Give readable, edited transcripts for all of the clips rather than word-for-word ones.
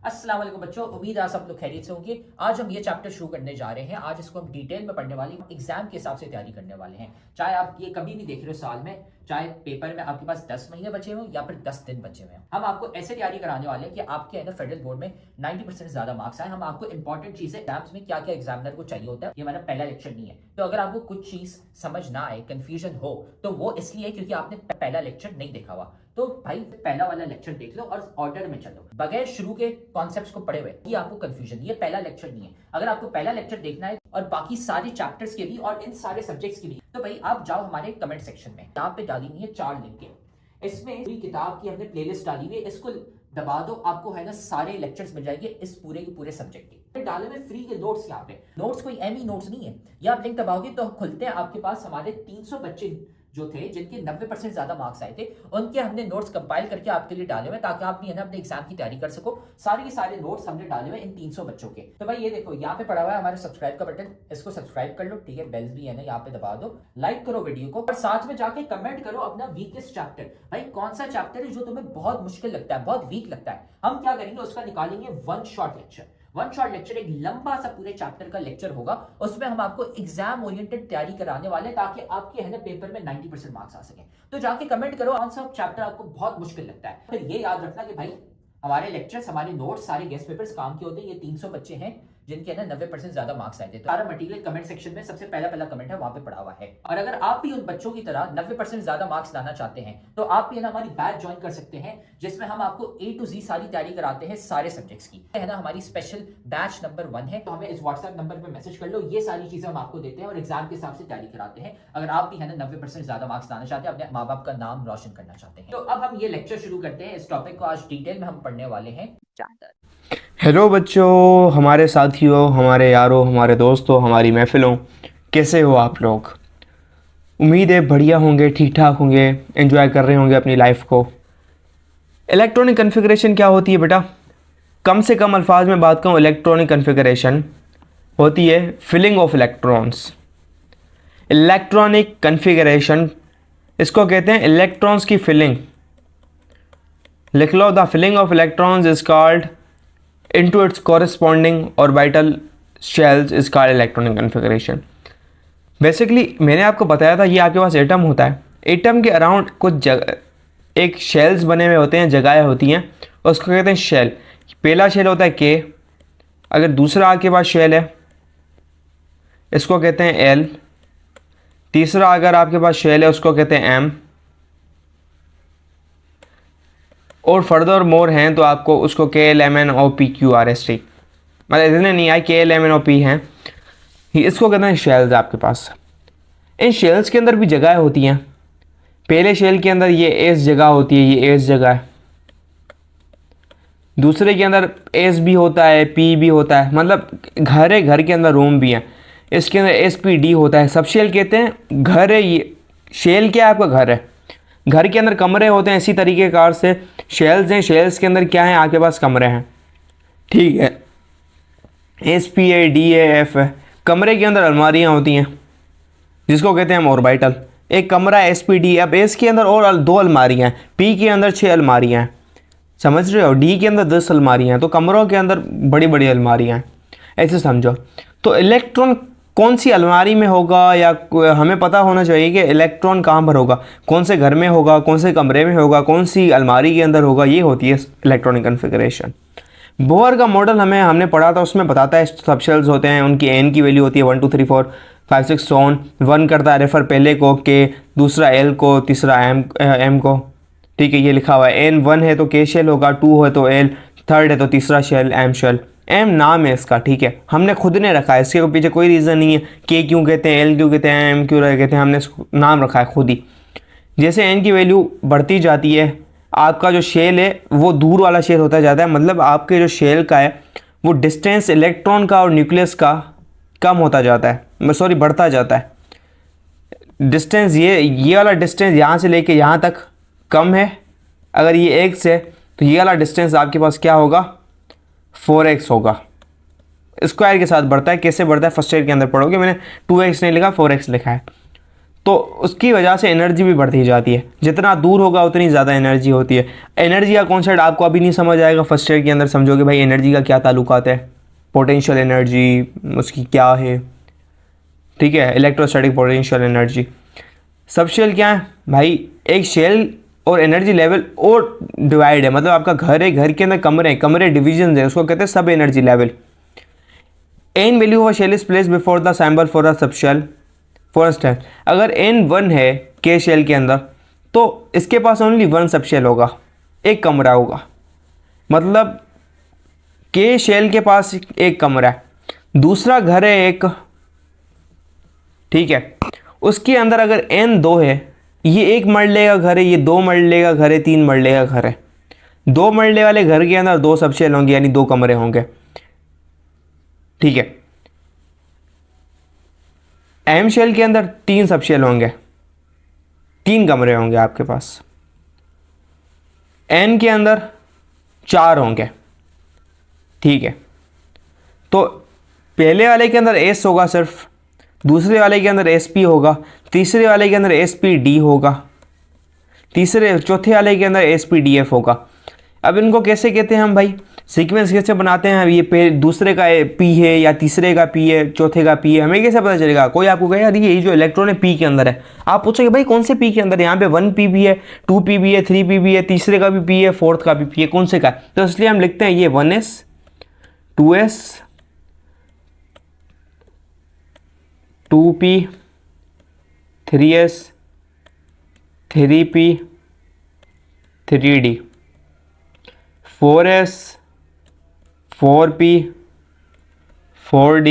अस्सलाम वालेकुम बच्चों, उम्मीद है सब लोग खैरियत से होंगे। आज हम ये चैप्टर शुरू करने जा रहे हैं। आज इसको हम डिटेल में पढ़ने वाले हैं, एग्जाम के हिसाब से तैयारी करने वाले हैं। चाहे आप ये कभी भी देख रहे हो साल में, चाहे पेपर में आपके पास 10 महीने बचे हुए या फिर 10 दिन बचे हुए हैं, हम आपको ऐसे तैयारी कराने वाले हैं कि आपके है ना फेडरल बोर्ड में 90% से ज्यादा मार्क्स आए। हम आपको इंपॉर्टेंट चीजें एग्जाम्स में क्या क्या एग्जामिनर को चाहिए होता है, ये हमारा पहला लेक्चर नहीं है। तो अगर आपको कुछ चीज समझ ना आए, कंफ्यूजन हो, तो वो इसलिए क्योंकि आपने पहला लेक्चर नहीं देखा हुआ। तो भाई पहला वाला लेक्चर देख लो और ऑर्डर में चलो, बगैर शुरू के कॉन्सेप्ट्स को पढ़े हुए ये आपको कंफ्यूजन, ये पहला लेक्चर नहीं है। अगर आपको पहला लेक्चर देखना है और बाकी सारे चैप्टर्स के भी और इन सारे सब्जेक्ट्स के भी, तो भाई आप जाओ हमारे कमेंट सेक्शन में, यहाँ पे डाली हुई है 4 लिंक। इसमें पूरी किताब की हमने प्लेलिस्ट डाली हुई है, इसको दबा दो, आपको है ना सारे लेक्चर्स मिल जाएंगे इस पूरे के पूरे सब्जेक्ट के। डाले में फ्री के नोट्स, यहाँ पे नोट्स कोई एमी नोट्स नहीं है। ये आप लिंक दबाओगे तो खुलते हैं, आपके पास हमारे 300 बच्चे जो थे जिनके 90% ज्यादा मार्क्स आए थे, उनके हमने नोट्स कंपाइल करके आपके लिए डाले हुए ताकि आप भी है ना अपने एग्जाम की तैयारी कर सको। सारे के सारे नोट्स हमने डाले हुए इन 300 बच्चों के। तो भाई ये देखो यहाँ पे पड़ा हुआ है हमारे सब्सक्राइब का बटन, इसको सब्सक्राइब कर लो, ठीक है। बेल्स भी है ना यहाँ पे दबा दो, लाइक करो वीडियो को और साथ में जाके कमेंट करो अपना वीकेस्ट चैप्टर। भाई कौन सा चैप्टर है जो तुम्हें बहुत मुश्किल लगता है, बहुत वीक लगता है, हम क्या करेंगे उसका निकालेंगे one shot lecture. One shot lecture एक लंबा सा पूरे चैप्टर का लेक्चर होगा, उसमें हम आपको एग्जाम ओरिएंटेड तैयारी कराने वाले हैं ताकि आपके है ना पेपर में 90% मार्क्स आ सके। तो जाके कमेंट करो कौन सा चैप्टर आपको बहुत मुश्किल लगता है। फिर ये याद रखना कि भाई हमारे लेक्चर्स, हमारे नोट्स, सारे गेस्ट पेपर्स काम के होते हैं। ये 300 बच्चे हैं जिनके ना 90% ज्यादा मार्क्स आए थे। तो सारा मटेरियल कमेंट सेक्शन में सबसे पहला कमेंट है, वहां पे पड़ा हुआ है। और अगर आप भी उन बच्चों की तरह 90% ज्यादा मार्क्स लाना चाहते हैं तो आप भी ना हमारी बैच ज्वाइन कर सकते हैं, जिसमें हम आपको A to Z सारी तैयारी कराते हैं सारे सब्जेक्ट्स की, है ना। हमारी स्पेशल बैच नंबर 1 है, तो हमें इस व्हाट्सएप नंबर पर मैसेज कर लो। ये सारी चीजें हम आपको देते हैं और एग्जाम के हिसाब से तैयारी कराते हैं। अगर आप भी है ना 90% ज्यादा मार्क्स लाना चाहते हैं, अपने माँ बाप का नाम रोशन करना चाहते हैं। तो अब हम ये लेक्चर शुरू करते हैं। इस टॉपिक को आज डिटेल में हम पढ़ने वाले हैं। हेलो बच्चों, हमारे साथियों, हमारे यारों, हमारे दोस्तों, हमारी महफिलों, कैसे हो आप लोग? उम्मीद है बढ़िया होंगे, ठीक ठाक होंगे, एंजॉय कर रहे होंगे अपनी लाइफ को। इलेक्ट्रॉनिक कॉन्फ़िगरेशन क्या होती है बेटा? कम से कम अल्फाज में बात करूँ, इलेक्ट्रॉनिक कॉन्फ़िगरेशन होती है filling of electrons. Electronic configuration इसको कहते हैं इलेक्ट्रॉन्स की फिलिंग। लिख लो, the filling of electrons is called into its corresponding orbital shells is called electronic configuration। Basically मैंने आपको बताया था ये आपके पास एटम होता है, एटम के अराउंड कुछ जगह एक शेल्स बने हुए होते हैं, जगहें होती हैं, उसको कहते हैं शेल। पहला शेल होता है के, अगर दूसरा आपके पास शेल है इसको कहते हैं एल, तीसरा अगर आपके पास शेल है उसको कहते हैं एम, और फर्दर मोर हैं तो आपको उसको K L M N O P Q R S T, मतलब इतने नहीं आए, K L M N O P हैं, इसको कहते हैं शेल्स आपके पास। इन शेल्स के अंदर भी जगह होती हैं। पहले शेल के अंदर ये एस जगह होती है, ये एस जगह है। दूसरे के अंदर एस भी होता है, पी भी होता है, मतलब घर है, घर के अंदर रूम भी है। इसके अंदर एस पी डी होता है। सब शेल कहते हैं घर है। ये शेल क्या है? आपका घर है, घर के अंदर कमरे होते हैं। इसी तरीके कार से शेल्स हैं, शेल्स के अंदर क्या है? आपके पास कमरे हैं, ठीक है। S P A D A F है, कमरे के अंदर अलमारियाँ होती हैं जिसको कहते हैं हम ऑर्बिटल। एक कमरा एस पी डी, अब एस के अंदर और 2 अलमारियाँ हैं, पी के अंदर 6 अलमारियाँ हैं, समझ रहे हो, डी के अंदर 10 अलमारियाँ हैं। तो कमरों के अंदर बड़ी बड़ी अलमारियाँ हैं, ऐसे समझो। तो इलेक्ट्रॉन कौन सी अलमारी में होगा, या हमें पता होना चाहिए कि इलेक्ट्रॉन कहाँ पर होगा, कौन से घर में होगा, कौन से कमरे में होगा, कौन सी अलमारी के अंदर होगा। ये होती है इलेक्ट्रॉनिक कॉन्फ़िगरेशन। बोहर का मॉडल हमने पढ़ा था, उसमें बताता है सब शेल्स होते हैं, उनकी एन की वैल्यू होती है 1 2 3 4 5 6 7 1 करता है रेफर पहले को के, दूसरा एल को, तीसरा एम को, ठीक है। ये लिखा हुआ है एन 1 है तो के शेल होगा, 2 है तो एल, 3 है तो तीसरा शेल एम शेल। एम नाम है इसका, ठीक है, हमने खुद ने रखा है, इसके पीछे कोई रीज़न नहीं है के क्यों कहते हैं, एल क्यों कहते हैं, एम क्यों कहते हैं, हमने नाम रखा है खुद ही। जैसे एन की वैल्यू बढ़ती जाती है, आपका जो शेल है वो दूर वाला शेल होता जाता है, मतलब आपके जो शेल का है वो डिस्टेंस इलेक्ट्रॉन का और न्यूक्लियस का कम होता जाता है, सॉरी बढ़ता जाता है। डिस्टेंस ये वाला डिस्टेंस यहाँ से लेके यहाँ तक कम है, अगर ये x है तो ये वाला डिस्टेंस आपके पास क्या होगा? 4x होगा। स्क्वायर के साथ बढ़ता है। कैसे बढ़ता है? फर्स्ट ईयर के अंदर पढ़ोगे, मैंने 2x नहीं लिखा, 4x लिखा है। तो उसकी वजह से एनर्जी भी बढ़ती जाती है, जितना दूर होगा उतनी ज़्यादा एनर्जी होती है। एनर्जी का कॉन्सेप्ट आपको अभी नहीं समझ आएगा, फर्स्ट ईयर के अंदर समझोगे भाई एनर्जी का क्या ताल्लुकात है, पोटेंशियल एनर्जी उसकी क्या है, ठीक है, electrostatic potential energy. Subshell क्या है भाई, एक शेल और एनर्जी लेवल और डिवाइड है, मतलब आपका घर है, घर के अंदर कमरे डिविजन है, उसको कहते हैं sub energy level. N value of shell is place before the symbol for a subshell. For instance अगर एन 1 है के शेल के अंदर तो इसके पास ओनली 1 सब शेल होगा, एक कमरा होगा, मतलब के शेल के पास एक कमरा है, दूसरा घर है एक, ठीक है। उसके अंदर अगर एन 2 है, ये 1 मरले का घर है, ये 2 मरले का घर है, 3 मरले का घर है, 2 मरले वाले घर के अंदर 2 सब शेल होंगे, यानी 2 कमरे होंगे, ठीक है। एम शेल के अंदर 3 सब शेल होंगे, 3 कमरे होंगे आपके पास। एन के अंदर 4 होंगे, ठीक है। तो पहले वाले के अंदर एस होगा सिर्फ, दूसरे वाले के अंदर एस पी होगा, तीसरे वाले के अंदर एस पी डी होगा, चौथे वाले के अंदर एस पी डी एफ होगा। अब इनको कैसे कहते हैं हम भाई, सीक्वेंस कैसे बनाते हैं, ये दूसरे का पी है या तीसरे का पी है, चौथे का पी है, हमें कैसे पता चलेगा। कोई आपको कहे यार ये जो इलेक्ट्रॉन है पी के अंदर है, आप पूछोगे भाई कौन से पी के अंदर है, यहाँ पे 1 पी भी है, 2 पी भी है, 3 पी भी है, तीसरे का भी पी है, फोर्थ का भी पी है, कौन से का। तो इसलिए हम लिखते हैं ये 1s 2s 2p 3s 3p 3d 4s 4p 4d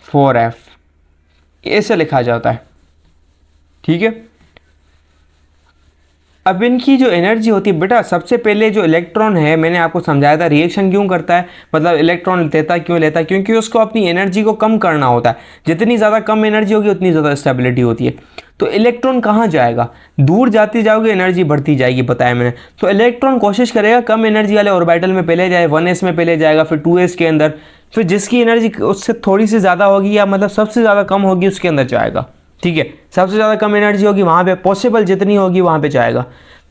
4f, ऐसे लिखा जाता है, ठीक है। अब इनकी जो एनर्जी होती है बेटा, सबसे पहले जो इलेक्ट्रॉन है मैंने आपको समझाया था रिएक्शन क्यों करता है, मतलब इलेक्ट्रॉन लेता है क्योंकि उसको अपनी एनर्जी को कम करना होता है। जितनी ज़्यादा कम एनर्जी होगी उतनी ज़्यादा स्टेबिलिटी होती है। तो इलेक्ट्रॉन कहाँ जाएगा, दूर जाती जाओगे एनर्जी बढ़ती जाएगी, बताया मैंने। तो इलेक्ट्रॉन कोशिश करेगा कम एनर्जी वाले ऑर्बिटल में पहले जाए, 1s में पहले जाएगा, फिर 2s के अंदर, फिर जिसकी एनर्जी उससे थोड़ी सी ज़्यादा होगी या मतलब सबसे ज़्यादा कम होगी उसके अंदर जाएगा, ठीक है। सबसे ज़्यादा कम एनर्जी होगी वहाँ पे, पॉसिबल जितनी होगी वहाँ पे जाएगा।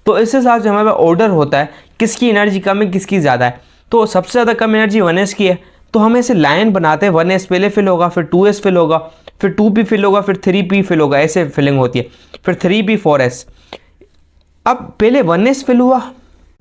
तो इस हिसाब से हमारे पास ऑर्डर होता है किसकी एनर्जी कम है किसकी ज़्यादा है। तो सबसे ज़्यादा कम एनर्जी 1s की है, तो हम ऐसे लाइन बनाते हैं, 1s पहले फिल होगा, फिर 2s फिल होगा, फिर 2p फिल होगा, फिर 3p फिल होगा, ऐसे फिलिंग होती है, फिर 3p 4s। अब पहले 1s फिल हुआ।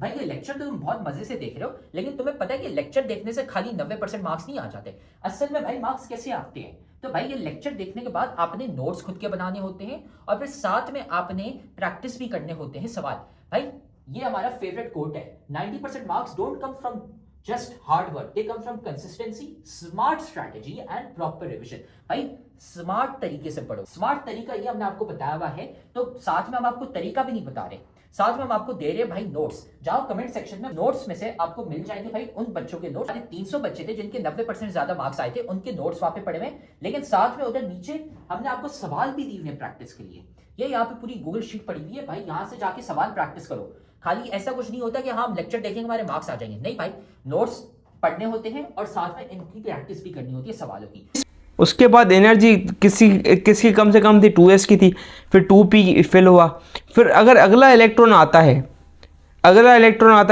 भाई ये लेक्चर तो तुम बहुत मजे से देख रहे हो, लेकिन तुम्हें पता है कि लेक्चर देखने से खाली 90% मार्क्स नहीं आ जाते। असल में भाई मार्क्स कैसे आते हैं, तो भाई ये लेक्चर देखने के बाद आपने नोट्स खुद के बनाने होते हैं और फिर साथ में आपने प्रैक्टिस भी करने होते हैं सवाल। भाई ये हमारा फेवरेट कोट है, 90% marks don't come from just hard work, they come from consistency, smart strategy and proper revision. भाई स्मार्ट तरीके से पढ़ो, स्मार्ट तरीका ये हमने आपको बताया हुआ है, तो साथ में हम आपको तरीका भी नहीं बता रहे, साथ में हम आपको दे रहे हैं भाई नोट्स। जाओ कमेंट सेक्शन में, नोट्स में से आपको मिल जाएंगे भाई उन बच्चों के नोट्स। 300 बच्चे थे जिनके 90% ज्यादा मार्क्स आए थे, उनके नोट्स वहां पे पड़े हुए, लेकिन साथ में उधर नीचे हमने आपको सवाल भी दिए हुए प्रैक्टिस के लिए। ये यहाँ पे पूरी गूगल शीट पड़ी हुई है भाई, यहाँ से जाके सवाल प्रैक्टिस करो। खाली ऐसा कुछ नहीं होता कि हाँ हम लेक्चर देखेंगे हमारे मार्क्स आ जाएंगे, नहीं भाई, नोट्स पढ़ने होते हैं और साथ में इनकी प्रैक्टिस भी करनी होती है सवालों की। उसके बाद एनर्जी किसकी कम से कम थी, 2s की थी, फिर 2p फिल हुआ, फिर अगर अगला इलेक्ट्रॉन आता है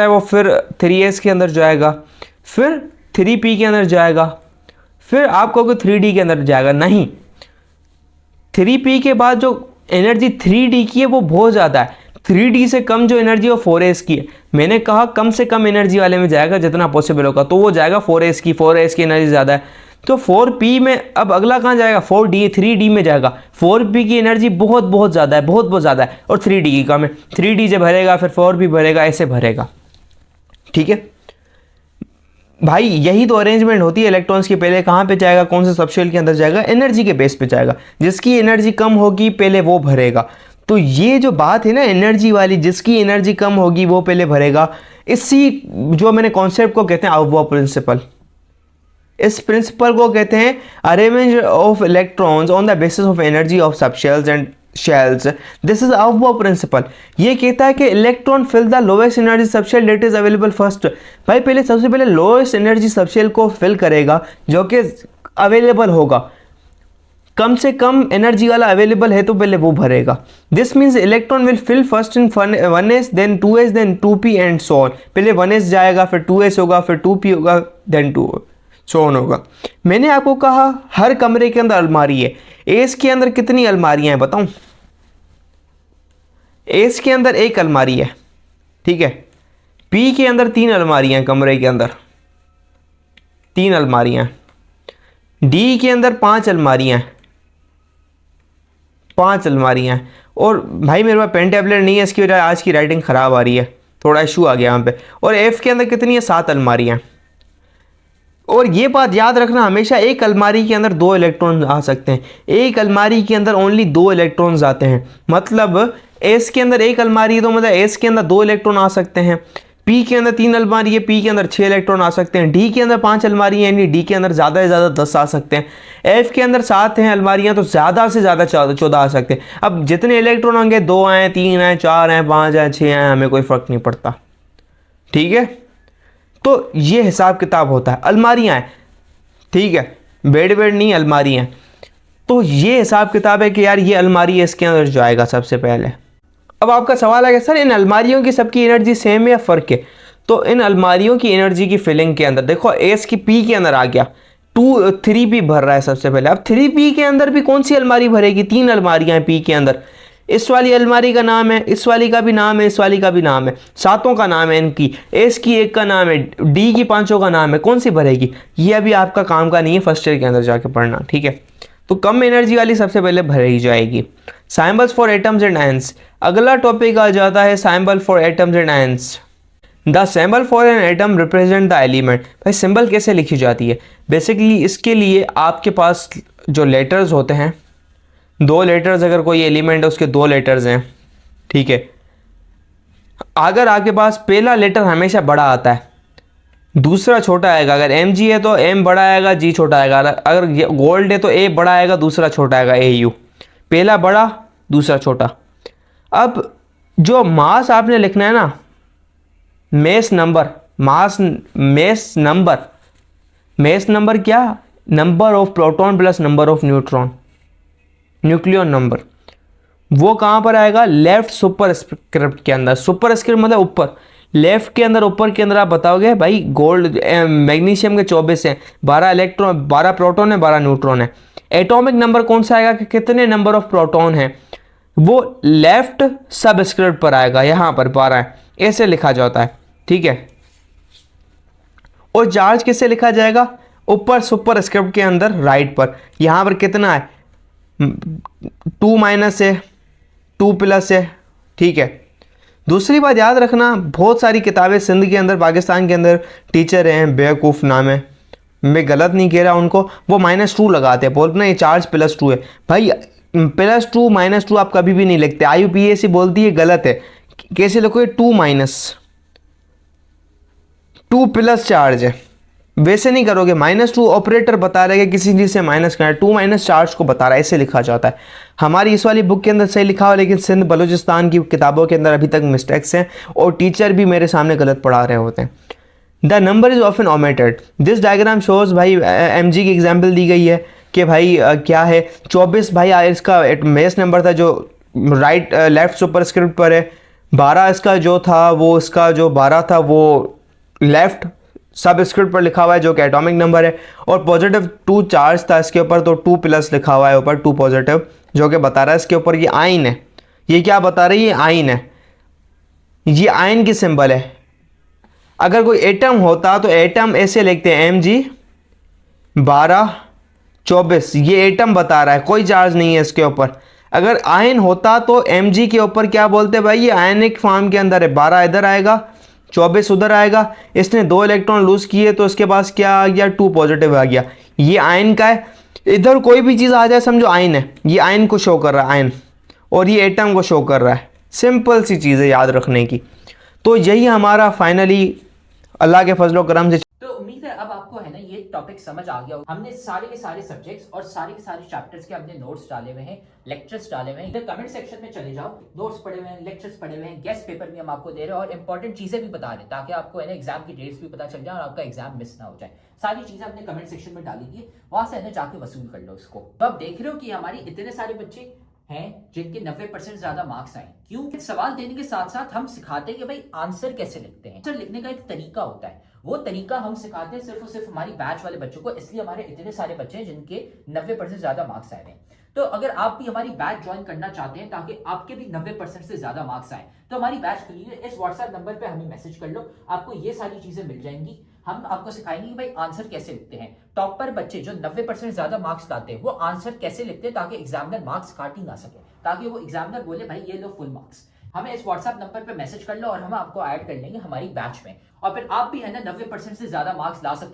वो फिर 3s के अंदर जाएगा, फिर 3p के अंदर जाएगा, फिर आप कहोगे 3d के अंदर जाएगा, नहीं, 3p के बाद जो एनर्जी 3d की है वो बहुत ज़्यादा है। 3d से कम जो एनर्जी वो 4s की है। मैंने कहा कम से कम एनर्जी वाले में जाएगा जितना पॉसिबल होगा, तो वो जाएगा 4s की एनर्जी ज़्यादा है। तो 4p में अब अगला कहाँ जाएगा, 3d में जाएगा। 4p की एनर्जी बहुत ज़्यादा है, बहुत ज़्यादा है, और 3d की कम है। 3d से भरेगा फिर 4p भरेगा, ऐसे भरेगा, ठीक है भाई। यही तो अरेंजमेंट होती है इलेक्ट्रॉन्स की, पहले कहाँ पे जाएगा, कौन से सबशेल के अंदर जाएगा, एनर्जी के बेस पे जाएगा। जिसकी एनर्जी कम होगी पहले वो भरेगा। तो ये जो बात है ना एनर्जी वाली, जिसकी एनर्जी कम होगी वो पहले भरेगा, इसी जो मैंने कॉन्सेप्ट को कहते हैं अवबॉ प्रिंसिपल। इस प्रिंसिपल को कहते हैं arrangement of electrons on the basis of energy of subshells and shells. This is aufbau principle. ये कहता है कि electron fill the lowest energy subshell that is available first. भाई पहले सबसे पहले लोएस्ट एनर्जी सबशेल को फिल करेगा जो कि अवेलेबल होगा। कम से कम एनर्जी वाला अवेलेबल है तो पहले वो भरेगा। This means electron will fill first in 1s then 2s then 2p and so on. पहले 1s जाएगा, फिर 2s होगा, फिर 2p होगा, देन 2 सो ऑन होगा। मैंने आपको कहा हर कमरे के अंदर अलमारी है। एस के अंदर कितनी अलमारियां हैं बताऊं? एस के अंदर एक अलमारी है, ठीक है। पी के अंदर 3 अलमारियां हैं, कमरे के अंदर 3 अलमारियां। डी के अंदर 5 अलमारियां, 5 अलमारियां। और भाई मेरे पास पेन टैबलेट नहीं है, इसकी वजह आज की राइटिंग ख़राब आ रही है, थोड़ा इशू आ गया यहाँ पे। और एफ के अंदर कितनी है? 7 अलमारियां। और ये बात याद रखना हमेशा, एक अलमारी के अंदर 2 इलेक्ट्रॉन आ सकते हैं। एक अलमारी के अंदर ओनली 2 इलेक्ट्रॉन्स आते हैं। मतलब एस के अंदर एक अलमारी है तो मतलब एस के अंदर 2 इलेक्ट्रॉन आ सकते हैं। पी के अंदर 3 अलमारी है, पी के अंदर 6 इलेक्ट्रॉन आ सकते हैं। डी के अंदर 5 अलमारी है, यानी डी के अंदर ज़्यादा से ज़्यादा 10 आ सकते हैं। एफ के अंदर 7 हैं अलमारियाँ, तो ज़्यादा से ज़्यादा 14 आ सकते हैं। अब जितने इलेक्ट्रॉन होंगे, 2 आए, 3 आए, 4 आए, 5 आए, 6 आए, हमें कोई फ़र्क नहीं पड़ता, ठीक है। तो ये हिसाब किताब होता है। अलमारियाँ हैं, ठीक है, बेड नहीं, अलमारी हैं। तो ये हिसाब किताब है कि यार ये अलमारी है, इसके अंदर जाएगा सबसे पहले। अब आपका सवाल है कि सर इन अलमारियों की सबकी एनर्जी सेम है या फ़र्क है? तो इन अलमारियों की एनर्जी की फिलिंग के अंदर देखो, एस की पी के अंदर आ गया, 3p भर रहा है सबसे पहले। अब 3p के अंदर भी कौन सी अलमारी भरेगी? 3 अलमारियाँ हैं पी के अंदर। इस वाली अलमारी का नाम है, इस वाली का भी नाम है, इस वाली का भी नाम है, 7 का नाम है इनकी। एस की 1 का नाम है, डी की 5 का नाम है। कौन सी भरेगी? ये अभी आपका काम का नहीं है, फर्स्ट ईयर के अंदर जाके पढ़ना, ठीक है। तो कम एनर्जी वाली सबसे पहले भरी जाएगी। Symbols for atoms and ions. अगला टॉपिक आ जाता है symbol for atoms and ions. The symbol for an atom represent the element. भाई सिंबल कैसे लिखी जाती है? बेसिकली इसके लिए आपके पास जो लेटर्स होते हैं, 2 लेटर्स, अगर कोई एलिमेंट है उसके 2 लेटर्स हैं, ठीक है। अगर आपके पास पहला लेटर हमेशा बड़ा आता है, दूसरा छोटा आएगा। अगर mg है तो m बड़ा आएगा, g छोटा आएगा। अगर गोल्ड है तो a बड़ा आएगा, दूसरा छोटा आएगा, au। पहला बड़ा, दूसरा छोटा। अब जो मास आपने लिखना है ना, मेस नंबर, मेस नंबर क्या? Number of proton plus number of neutron, nucleon number. वो कहाँ पर आएगा? लेफ्ट सुपरस्क्रिप्ट के अंदर। सुपरस्क्रिप्ट मतलब ऊपर, लेफ्ट के अंदर, ऊपर के अंदर। आप बताओगे भाई गोल्ड मैग्नीशियम के 24 हैं, 12 इलेक्ट्रॉन, 12 प्रोटॉन है, 12 न्यूट्रॉन है। एटॉमिक नंबर कौन सा आएगा कि कितने नंबर ऑफ प्रोटॉन है? वो लेफ्ट सबस्क्रिप्ट पर आएगा, यहाँ पर 12 है, ऐसे लिखा जाता है, ठीक है। और चार्ज किससे लिखा जाएगा? ऊपर सुपरस्क्रिप्ट के अंदर राइट पर। यहाँ पर कितना है? 2 माइनस है, 2 प्लस है, ठीक है। दूसरी बात याद रखना, बहुत सारी किताबें सिंध के अंदर, पाकिस्तान के अंदर टीचर हैं, बेवकूफ़ नाम है, मैं गलत नहीं कह रहा उनको, वो -2 लगाते हैं, बोलते ना ये चार्ज +2 है। भाई +2 -2 आप कभी भी नहीं लिखते। IUPAC बोलती है गलत है। कैसे लिखोगे? 2 - 2 प्लस चार्ज है, वैसे नहीं करोगे। -2 ऑपरेटर बता रहा है कि किसी चीज़ से माइनस करना है, 2 माइनस चार्ज को बता रहा है, ऐसे लिखा जाता है। हमारी इस वाली बुक के अंदर सही लिखा हुआ, लेकिन सिंध बलूचिस्तान की किताबों के अंदर अभी तक मिस्टेक्स हैं और टीचर भी मेरे सामने गलत पढ़ा रहे होते हैं। The number is often omitted. This diagram shows, भाई mg की एग्जाम्पल दी गई है कि भाई क्या है 24, भाई इसका मेस नंबर था जो राइट लेफ्ट सुपरस्क्रिप्ट पर है। 12 इसका जो था वो, इसका जो 12 था वो लेफ्ट सबस्क्रिप्ट पर लिखा हुआ है जो कि एटॉमिक नंबर है। और +2 चार्ज था इसके ऊपर, तो 2 प्लस लिखा हुआ है ऊपर, 2 पॉजिटिव, जो कि बता रहा है इसके ऊपर ये आयन है। ये क्या बता रही है? आयन है, ये आयन की सिंबल है। अगर कोई एटम होता तो एटम ऐसे लिखते हैं mg 12 24, ये एटम बता रहा है, कोई चार्ज नहीं है इसके ऊपर। अगर आयन होता तो mg के ऊपर क्या बोलते भाई? ये आयनिक फॉर्म के अंदर है, 12 इधर आएगा, 24 उधर आएगा। इसने 2 इलेक्ट्रॉन लूज किए तो इसके पास क्या आ गया? 2 पॉजिटिव आ गया। ये आयन का है, इधर कोई भी चीज़ आ जाए समझो आयन है। ये आयन को शो कर रहा है, आयन, और ये एटम को शो कर रहा है। सिंपल सी चीज़ है याद रखने की। तो यही हमारा फाइनली अल्लाह के फजलो करम से तो उम्मीद उम्मीद है अब आपको है ना ये टॉपिक समझ आ गया। हमने सारे के सारे सब्जेक्ट्स और सारे के सारे चैप्टर्स के अपने नोट्स डाले हुए हैं, लेक्चर्स डाले हुए हैं। इधर कमेंट सेक्शन में चले जाओ, नोट्स पढ़े हुए हैं, लेक्चर्स पढ़े हुए हैं, गेस्ट पेपर भी हम आपको दे रहे हैं और इंपॉर्टेंट चीजें भी बता रहे हैं ताकि आपको है ना एग्जाम की डेट्स भी पता चल जाए और आपका एग्जाम मिस ना हो जाए। सारी चीजें अपने कमेंट सेक्शन में डाली थी, वहां से है ना जाके वसूल कर लो इसको। तो आप देख रहे हो कि हमारी इतने सारे बच्चे हैं जिनके 90% ज्यादा मार्क्स आए। क्यों? सवाल देने के साथ साथ हम सिखाते हैं कि भाई आंसर कैसे लिखते हैं। आंसर लिखने का एक तरीका होता है, वो तरीका हम सिखाते हैं सिर्फ और सिर्फ हमारी बैच वाले बच्चों को, इसलिए हमारे इतने सारे बच्चे हैं जिनके 90% ज्यादा मार्क्स आए हैं। तो अगर आप भी हमारी बैच ज्वाइन करना चाहते हैं ताकि आपके भी 90% से ज्यादा मार्क्स आए, तो हमारी बैच खुली है। इस व्हाट्सएप नंबर पे हमें मैसेज कर लो, आपको ये सारी चीजें मिल जाएंगी। हम आपको सिखाएंगे कि भाई आंसर कैसे लिखते हैं। टॉपर बच्चे जो 90% ज्यादा मार्क्स लाते हैं वो आंसर कैसे लिखते हैं ताकि एग्जामिनर मार्क्स काट ही ना सके, ताकि वो एग्जामिनर बोले भाई ये लो फुल मार्क्स। हमें इस व्हाट्सएप नंबर पे मैसेज कर लो और हम आपको ऐड कर लेंगे हमारी बैच में, और फिर आप भी है ना 90% से ज्यादा मार्क्स ला सकते हैं।